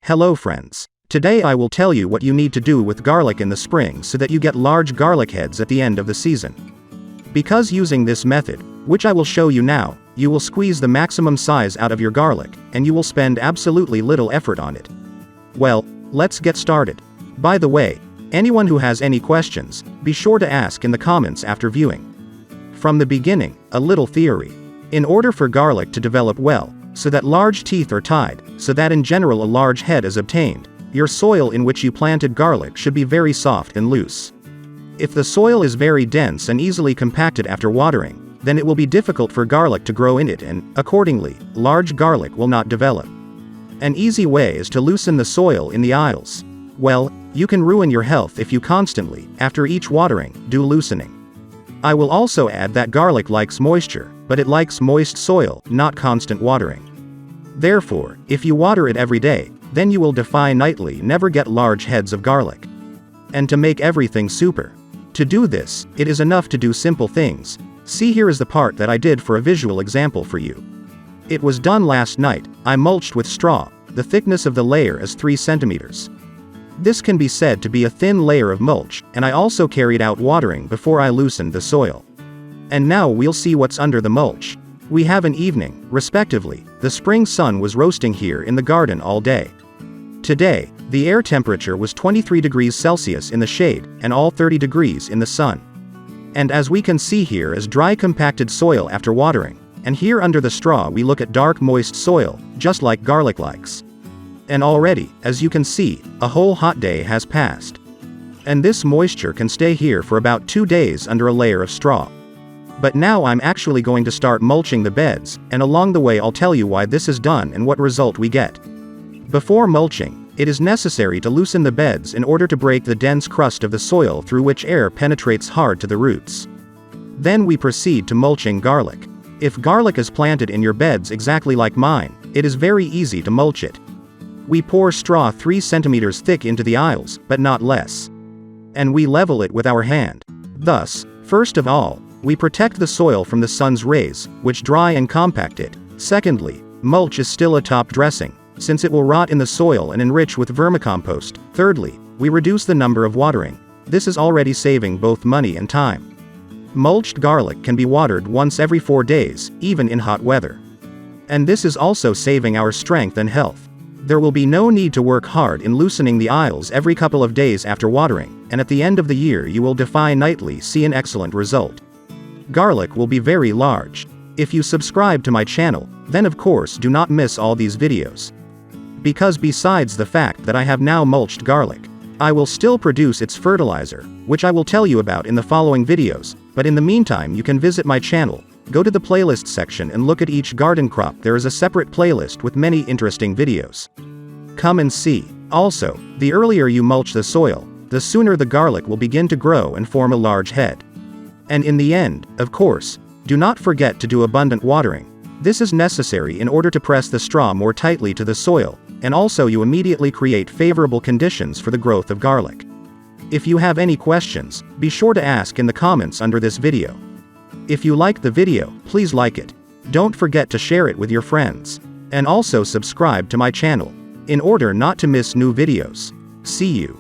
Hello friends. Today I will tell you what you need to do with garlic in the spring so that you get large garlic heads at the end of the season. Because using this method, which I will show you now, you will squeeze the maximum size out of your garlic, and you will spend absolutely little effort on it. Well, let's get started. By the way, anyone who has any questions, be sure to ask in the comments after viewing. From the beginning, a little theory. In order for garlic to develop well, so that large teeth are tied, so that in general a large head is obtained, your soil in which you planted garlic should be very soft and loose. If the soil is very dense and easily compacted after watering, then it will be difficult for garlic to grow in it and, accordingly, large garlic will not develop. An easy way is to loosen the soil in the aisles. Well, you can ruin your health if you constantly, after each watering, do loosening. I will also add that garlic likes moisture, but it likes moist soil, not constant watering. Therefore, if you water it every day, then you will definitely never get large heads of garlic. And to make everything super. To do this, it is enough to do simple things. See, here is the part that I did for a visual example for you. It was done last night. I mulched with straw. The thickness of the layer is 3 centimeters. This can be said to be a thin layer of mulch, and I also carried out watering before I loosened the soil. And now we'll see what's under the mulch. We have an evening, respectively. The spring sun was roasting here in the garden all day. Today, the air temperature was 23 degrees Celsius in the shade, and all 30 degrees in the sun. And as we can see, here is dry compacted soil after watering, and here under the straw we look at dark moist soil, just like garlic likes. And already, as you can see, a whole hot day has passed. And this moisture can stay here for about 2 days under a layer of straw. But now I'm actually going to start mulching the beds, and along the way I'll tell you why this is done and what result we get. Before mulching, it is necessary to loosen the beds in order to break the dense crust of the soil through which air penetrates hard to the roots. Then we proceed to mulching garlic. If garlic is planted in your beds exactly like mine, it is very easy to mulch it. We pour straw 3 centimeters thick into the aisles, but not less. And we level it with our hand. Thus, first of all, we protect the soil from the sun's rays, which dry and compact it. Secondly, mulch is still a top dressing, since it will rot in the soil and enrich with vermicompost. Thirdly, we reduce the number of watering. This is already saving both money and time. Mulched garlic can be watered once every 4 days, even in hot weather. And this is also saving our strength and health. There will be no need to work hard in loosening the aisles every couple of days after watering, and at the end of the year you will definitely see an excellent result. Garlic will be very large. If you subscribe to my channel, then of course do not miss all these videos. Because besides the fact that I have now mulched garlic, I will still produce its fertilizer, which I will tell you about in the following videos, but in the meantime you can visit my channel, go to the playlist section and look at each garden crop. There is a separate playlist with many interesting videos. Come and see. Also, the earlier you mulch the soil, the sooner the garlic will begin to grow and form a large head. And in the end, of course, do not forget to do abundant watering. This is necessary in order to press the straw more tightly to the soil, and also you immediately create favorable conditions for the growth of garlic. If you have any questions, be sure to ask in the comments under this video. If you like the video, please like it. Don't forget to share it with your friends. And also subscribe to my channel, in order not to miss new videos. See you.